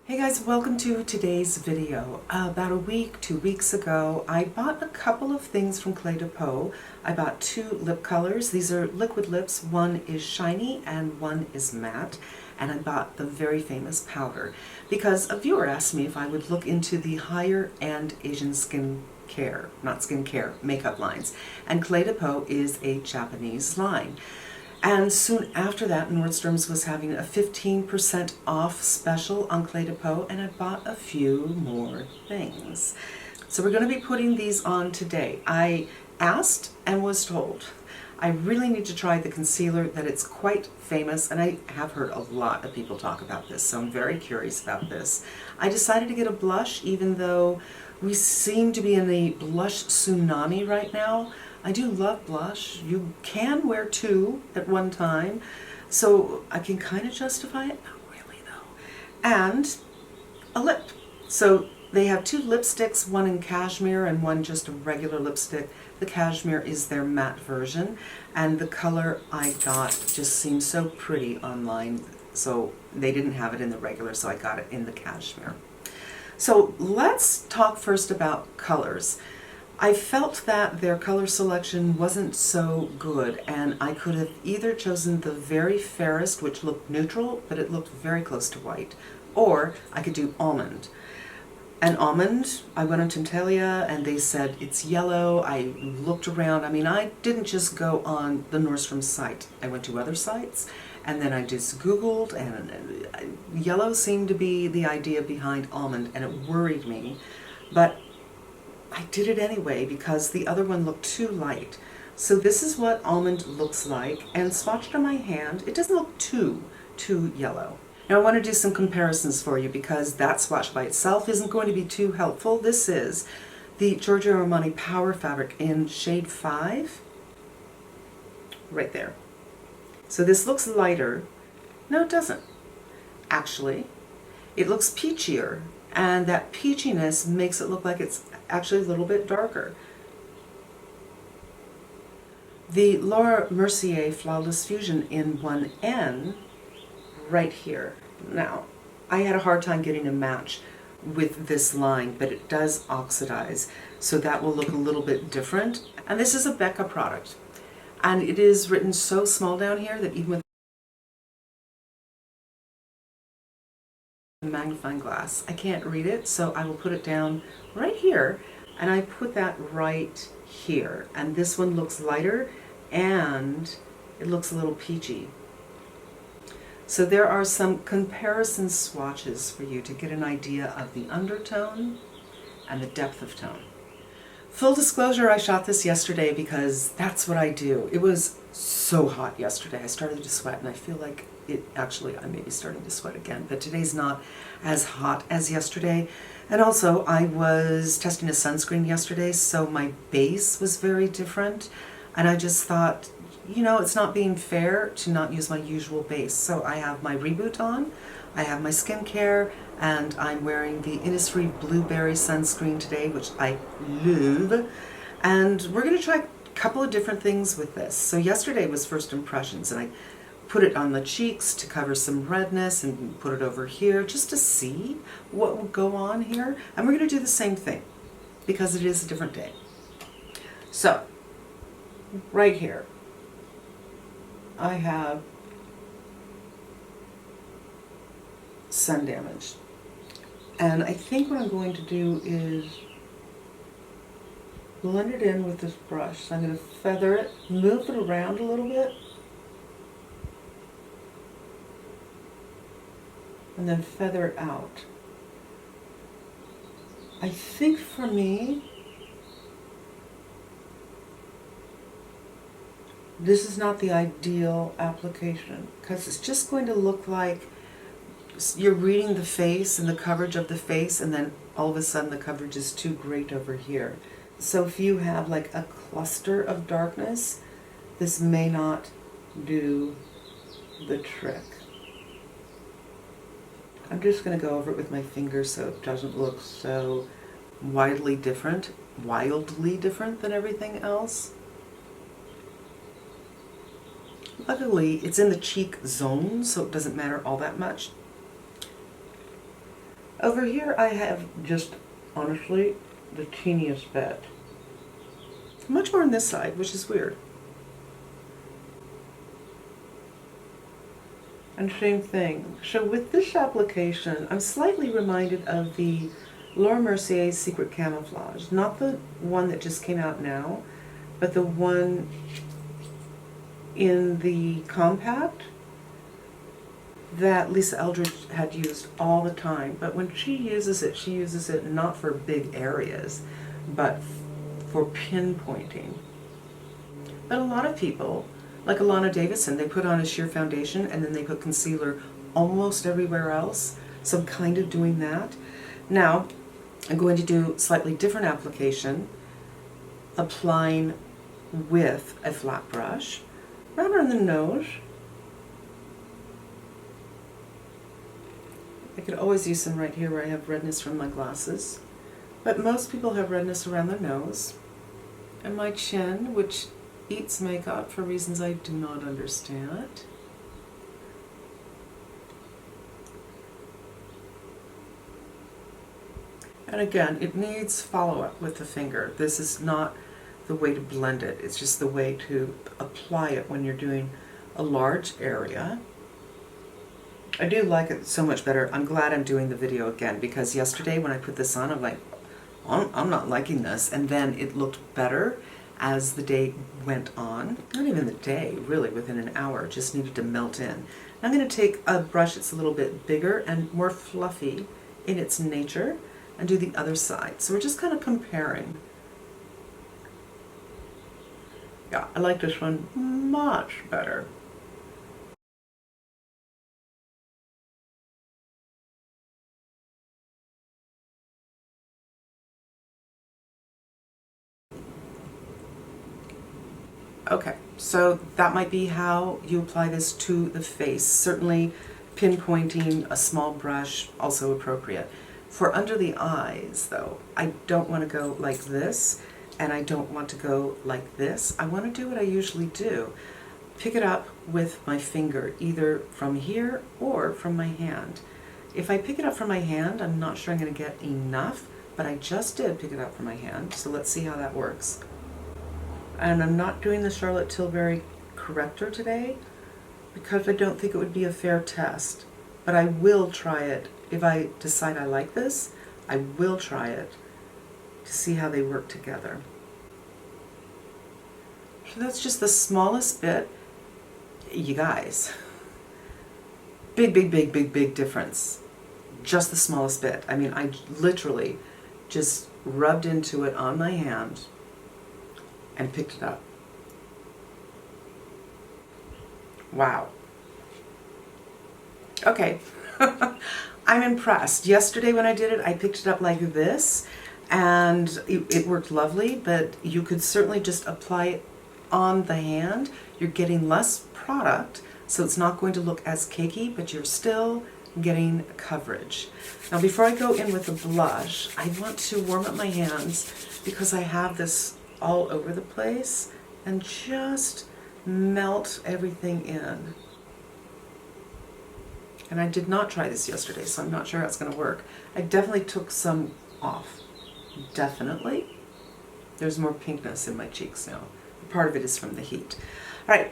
Hey guys, welcome to today's video. About a week, 2 weeks ago, I bought a couple of things from Cle de Peau. I bought two lip colors. These are liquid lips. One is shiny and one is matte. And I bought the very famous powder because a viewer asked me if I would look into the higher end Asian makeup lines. And Cle de Peau is a Japanese line. And soon after that, Nordstrom's was having a 15% off special on Cle de Peau, and I bought a few more things. So we're going to be putting these on today. I asked and was told I really need to try the concealer, that it's quite famous, and I have heard a lot of people talk about this, so I'm very curious about this. I decided to get a blush, even though we seem to be in a blush tsunami right now. I do love blush. You can wear two at one time, so I can kind of justify it. Not really though. And a lip. So they have two lipsticks, one in Cashmere and one just a regular lipstick. The Cashmere is their matte version, and the color I got just seems so pretty online, so they didn't have it in the regular, so I got it in the Cashmere. So let's talk first about colors. I felt that their color selection wasn't so good, and I could have either chosen the very fairest, which looked neutral, but it looked very close to white, or I could do Almond. And Almond, I went on Tintalia and they said it's yellow. I looked around. I mean, I didn't just go on the Nordstrom site. I went to other sites, and then I just Googled, and yellow seemed to be the idea behind Almond, and it worried me. But I did it anyway because the other one looked too light. So this is what Almond looks like, and swatched on my hand, it doesn't look too yellow. Now I want to do some comparisons for you because that swatch by itself isn't going to be too helpful. This is the Giorgio Armani Power Fabric in shade 5, right there. So this looks lighter. No, it doesn't. Actually, it looks peachier, and that peachiness makes it look like it's actually a little bit darker. The Laura Mercier Flawless Fusion in 1N, right here. Now, I had a hard time getting a match with this line, but it does oxidize, so that will look a little bit different. And this is a Becca product, and it is written so small down here that even with a magnifying glass, I can't read it, so I will put it down right here, and I put that right here. And this one looks lighter, and it looks a little peachy. So there are some comparison swatches for you to get an idea of the undertone and the depth of tone. Full disclosure, I shot this yesterday because that's what I do. It was so hot yesterday. I started to sweat, and I feel like I may be starting to sweat again, but today's not as hot as yesterday. And also, I was testing a sunscreen yesterday, so my base was very different, and I just thought, you know, it's not being fair to not use my usual base. So I have my Reboot on, I have my skincare, and I'm wearing the Innisfree Blueberry sunscreen today, which I love. And we're going to try a couple of different things with this. So yesterday was first impressions, and I put it on the cheeks to cover some redness and put it over here just to see what will go on here. And we're going to do the same thing because it is a different day. So, right here, I have sun damage. And I think what I'm going to do is blend it in with this brush. So I'm going to feather it, move it around a little bit, and then feather it out. I think for me, this is not the ideal application because it's just going to look like you're reading the face and the coverage of the face, and then all of a sudden the coverage is too great over here. So if you have like a cluster of darkness, this may not do the trick. I'm just going to go over it with my finger so it doesn't look so wildly different than everything else. Luckily, it's in the cheek zone, so it doesn't matter all that much. Over here I have just, honestly, the teeniest bit. Much more on this side, which is weird. And same thing. So with this application, I'm slightly reminded of the Laura Mercier's Secret Camouflage. Not the one that just came out now, but the one in the compact that Lisa Eldridge had used all the time. But when she uses it not for big areas, but for pinpointing. But a lot of people, like Alana Davison, they put on a sheer foundation and then they put concealer almost everywhere else. So I'm kind of doing that. Now, I'm going to do slightly different application, applying with a flat brush, right around the nose. I could always use some right here where I have redness from my glasses. But most people have redness around their nose. And my chin, which eats makeup for reasons I do not understand. And again, it needs follow-up with the finger. This is not the way to blend it. It's just the way to apply it when you're doing a large area. I do like it so much better. I'm glad I'm doing the video again, because yesterday when I put this on, I'm like, I'm not liking this. And then it looked better as the day went on. Not even the day, really, within an hour. It just needed to melt in. I'm going to take a brush that's a little bit bigger and more fluffy in its nature and do the other side. So we're just kind of comparing. Yeah, I like this one much better. Okay, so that might be how you apply this to the face. Certainly pinpointing a small brush, also appropriate. For under the eyes, though, I don't want to go like this, and I don't want to go like this. I want to do what I usually do. Pick it up with my finger, either from here or from my hand. If I pick it up from my hand, I'm not sure I'm going to get enough, but I just did pick it up from my hand, so let's see how that works. And I'm not doing the Charlotte Tilbury corrector today because I don't think it would be a fair test. But I will try it. If I decide I like this, I will try it to see how they work together. So that's just the smallest bit. You guys, big, big, big, big, big difference. Just the smallest bit. I mean, I literally just rubbed into it on my hand and picked it up. Wow. Okay. I'm impressed. Yesterday when I did it, I picked it up like this, and it worked lovely, but you could certainly just apply it on the hand. You're getting less product, so it's not going to look as cakey, but you're still getting coverage. Now before I go in with the blush, I want to warm up my hands because I have this all over the place, and just melt everything in. And I did not try this yesterday, so I'm not sure how it's going to work. I definitely took some off. Definitely. There's more pinkness in my cheeks now. Part of it is from the heat. All right,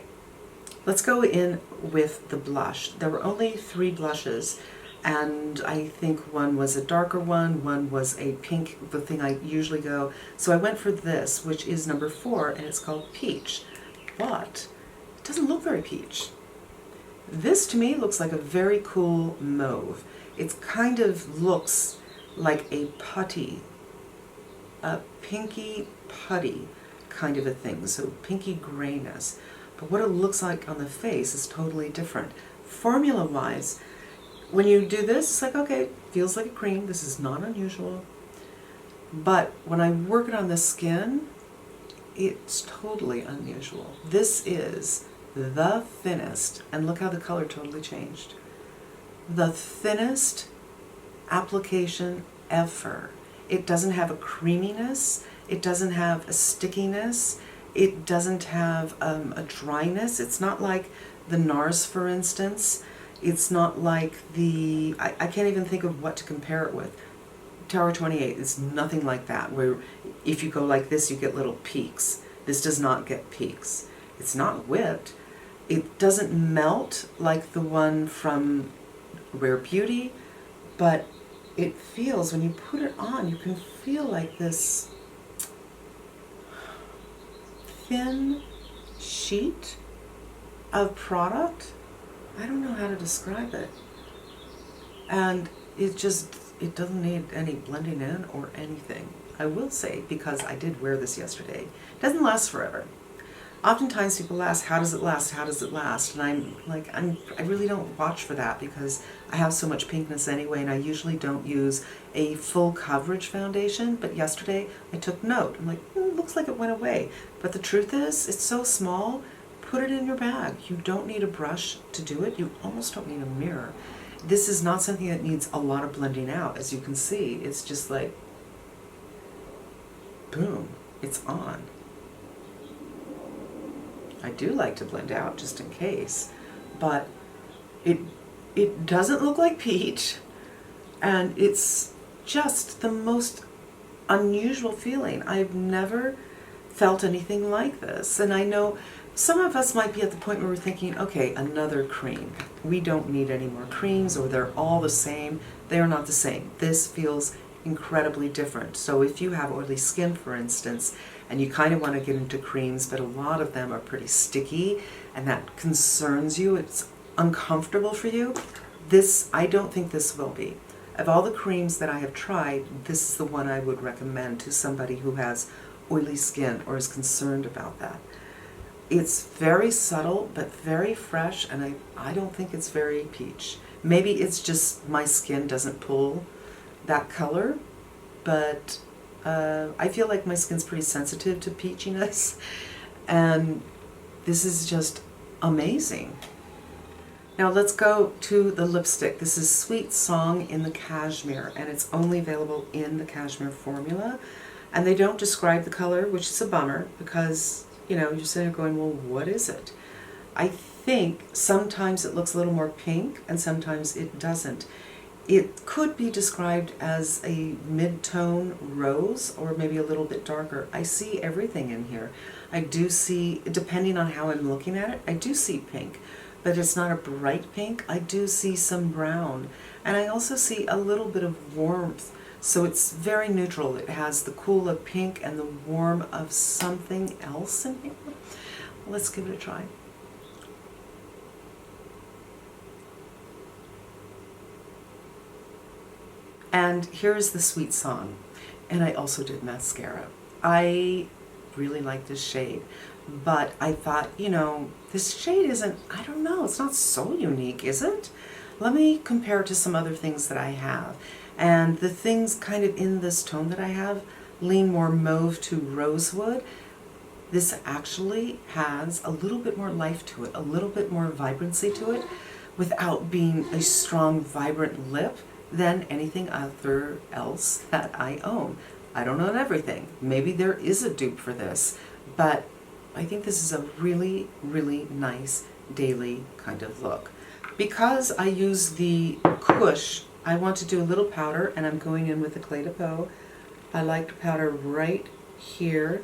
let's go in with the blush. There were only 3 blushes, and I think one was a darker one was a pink, the thing I usually go. So I went for this, which is number 4, and it's called Peach. But it doesn't look very peach. This to me looks like a very cool mauve. It kind of looks like a putty, a pinky putty kind of a thing, so pinky grayness. But what it looks like on the face is totally different. Formula-wise, when you do this, it's like, okay, feels like a cream. This is not unusual. But when I work it on the skin, it's totally unusual. This is the thinnest, and look how the color totally changed. The thinnest application ever. It doesn't have a creaminess. It doesn't have a stickiness. It doesn't have a dryness. It's not like the NARS, for instance. It's not like I can't even think of what to compare it with. Tower 28 is nothing like that, where if you go like this, you get little peaks. This does not get peaks. It's not whipped. It doesn't melt like the one from Rare Beauty, but it feels, when you put it on, you can feel like this thin sheet of product. I don't know how to describe it. And it doesn't need any blending in or anything. I will say, because I did wear this yesterday, it doesn't last forever. Oftentimes people ask, how does it last? How does it last? And I'm like, I really don't watch for that because I have so much pinkness anyway, and I usually don't use a full coverage foundation. But yesterday I took note. I'm like, it looks like it went away. But the truth is, it's so small, put it in your bag. You don't need a brush to do it. You almost don't need a mirror. This is not something that needs a lot of blending out. As you can see, it's just like, boom, it's on. I do like to blend out just in case, but it doesn't look like peach, and it's just the most unusual feeling. I've never felt anything like this, and I know some of us might be at the point where we're thinking, okay, another cream. We don't need any more creams, or they're all the same. They are not the same. This feels incredibly different. So if you have oily skin, for instance, and you kind of want to get into creams, but a lot of them are pretty sticky, and that concerns you, it's uncomfortable for you, I don't think this will be. Of all the creams that I have tried, this is the one I would recommend to somebody who has oily skin or is concerned about that. It's very subtle, but very fresh, and I don't think it's very peach. Maybe it's just my skin doesn't pull that color, but I feel like my skin's pretty sensitive to peachiness, and this is just amazing. Now let's go to the lipstick. This is Sweet Song in the Cashmere, and it's only available in the Cashmere formula. And they don't describe the color, which is a bummer, because, you know, you're sitting there going, well, what is it? I think sometimes it looks a little more pink, and sometimes it doesn't. It could be described as a mid-tone rose, or maybe a little bit darker. I see everything in here. I do see, depending on how I'm looking at it, I do see pink, but it's not a bright pink. I do see some brown, and I also see a little bit of warmth. So it's very neutral. It has the cool of pink and the warm of something else in here. Let's give it a try. And here's the Sweet Song. And I also did mascara. I really like this shade, but I thought, you know, this shade isn't, I don't know, it's not so unique, is it? Let me compare it to some other things that I have. And the things kind of in this tone that I have lean more mauve to rosewood. This actually has a little bit more life to it, a little bit more vibrancy to it, without being a strong, vibrant lip than anything other else that I own. I don't own everything. Maybe there is a dupe for this, but I think this is a really, really nice daily kind of look. Because I use the Kush, I want to do a little powder, and I'm going in with the Cle de Peau. I like to powder right here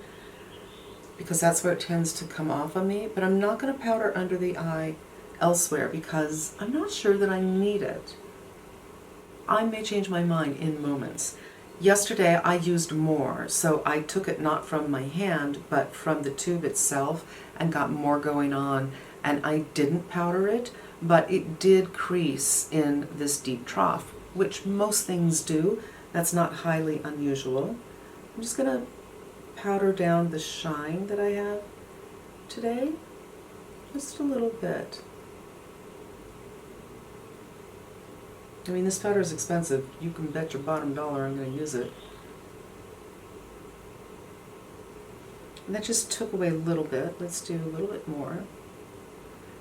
because that's where it tends to come off on me, but I'm not going to powder under the eye elsewhere because I'm not sure that I need it. I may change my mind in moments. Yesterday I used more, so I took it not from my hand but from the tube itself and got more going on, and I didn't powder it, but it did crease in this deep trough, which most things do. That's not highly unusual. I'm just going to powder down the shine that I have today, just a little bit. I mean, this powder is expensive. You can bet your bottom dollar I'm going to use it. And that just took away a little bit. Let's do a little bit more.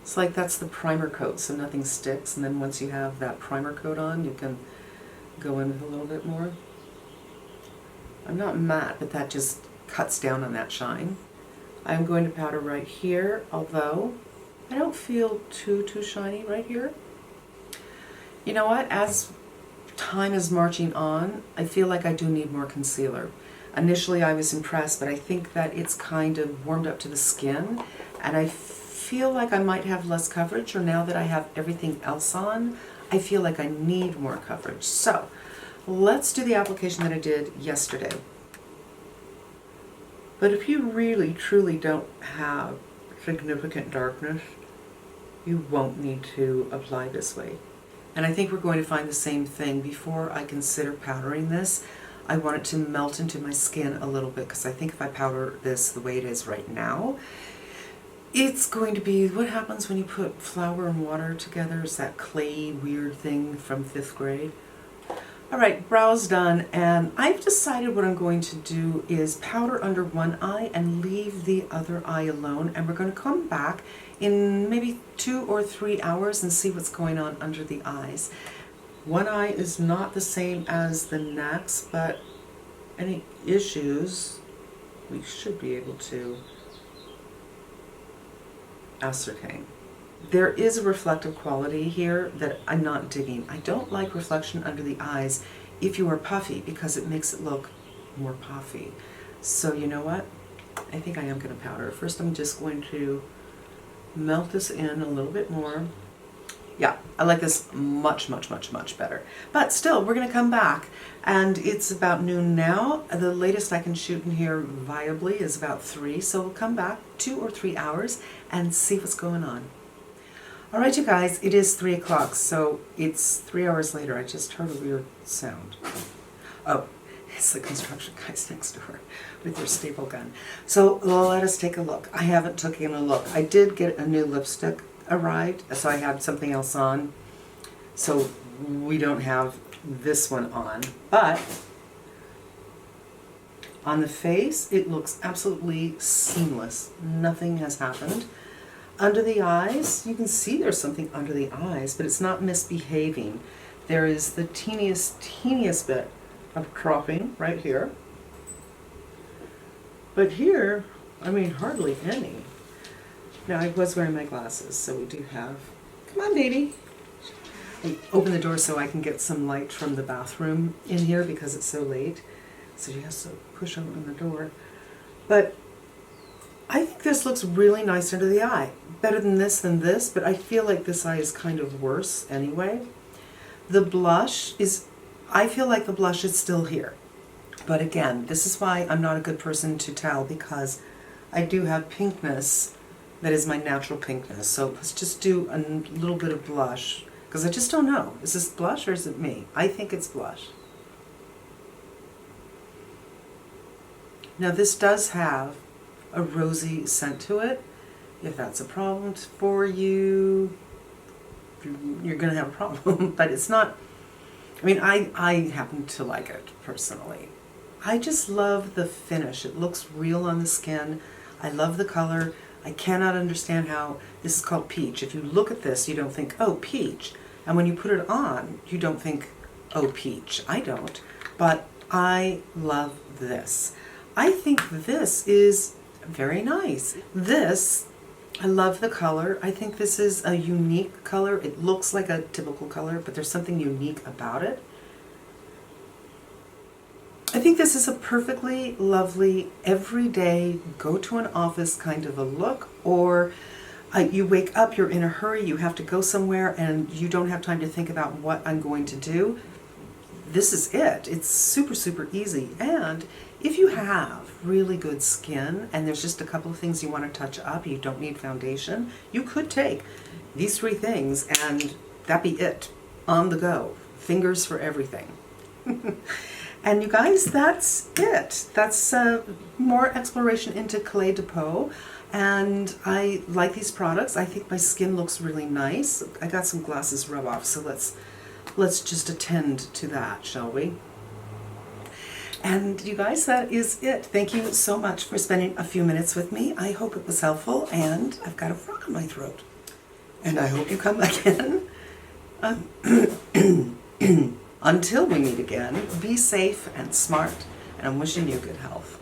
It's like that's the primer coat, so nothing sticks, and then once you have that primer coat on, you can go in with a little bit more. I'm not matte, but that just cuts down on that shine. I'm going to powder right here, although I don't feel too shiny right here. You know what? As time is marching on, I feel like I do need more concealer. Initially I was impressed, but I think that it's kind of warmed up to the skin, and I feel like I might have less coverage, or now that I have everything else on, I feel like I need more coverage. So let's do the application that I did yesterday. But if you really truly don't have significant darkness, you won't need to apply this way. And I think we're going to find the same thing. Before I consider powdering this, I want it to melt into my skin a little bit, because I think if I powder this the way it is right now, it's going to be what happens when you put flour and water together. It's that clay weird thing from 5th grade. All right, brows done, and I've decided what I'm going to do is powder under one eye and leave the other eye alone, and we're going to come back in maybe 2 or 3 hours and see what's going on under the eyes. One eye is not the same as the next, but any issues we should be able to ascertain. There is a reflective quality here that I'm not digging. I don't like reflection under the eyes if you are puffy, because it makes it look more puffy. So you know what? I think I am going to powder. First I'm just going to melt this in a little bit more. Yeah, I like this much, much, much, much better. But still, we're going to come back, and it's about noon now. The latest I can shoot in here viably is about 3, so we'll come back 2 or 3 hours and see what's going on. All right, you guys, it is 3 o'clock, so it's 3 hours later. I just heard a weird sound. Oh, it's the construction guys next door with their staple gun. So let us take a look. I haven't taken a look. I did get a new lipstick arrived, so I had something else on. So we don't have this one on, but on the face, it looks absolutely seamless. Nothing has happened. Under the eyes, you can see there's something under the eyes, but it's not misbehaving. There is the teeniest bit of cropping right here. But here, I mean, hardly any. Now, I was wearing my glasses, so we do have... Come on, baby. I open the door so I can get some light from the bathroom in here because it's so late. So she has to push open the door. But I think this looks really nice under the eye. Better than this, but I feel like this eye is kind of worse anyway. The blush is... I feel like the blush is still here. But again, this is why I'm not a good person to tell, because I do have pinkness that is my natural pinkness. So let's just do a little bit of blush, because I just don't know. Is this blush or is it me? I think it's blush. Now this does have a rosy scent to it. If that's a problem for you, you're going to have a problem. But it's not... I mean, I happen to like it personally. I just love the finish. It looks real on the skin. I love the color. I cannot understand how this is called peach. If you look at this, you don't think, oh, peach. And when you put it on, you don't think, oh, peach. I don't. But I love this. I think this is very nice. This, I love the color. I think this is a unique color. It looks like a typical color, but there's something unique about it. I think this is a perfectly lovely, everyday, go to an office kind of a look, or you wake up, you're in a hurry, you have to go somewhere, and you don't have time to think about what I'm going to do. This is it. It's super, super easy. And if you have really good skin, and there's just a couple of things you want to touch up, you don't need foundation, you could take these 3 things, and that'd be it. On the go. Fingers for everything. And you guys, that's it. That's more exploration into Cle de Peau. And I like these products. I think my skin looks really nice. I got some glasses rub off, so let's just attend to that, shall we? And you guys, that is it. Thank you so much for spending a few minutes with me. I hope it was helpful, and I've got a frog in my throat. And I hope you come again. Until we meet again, be safe and smart, and I'm wishing you good health.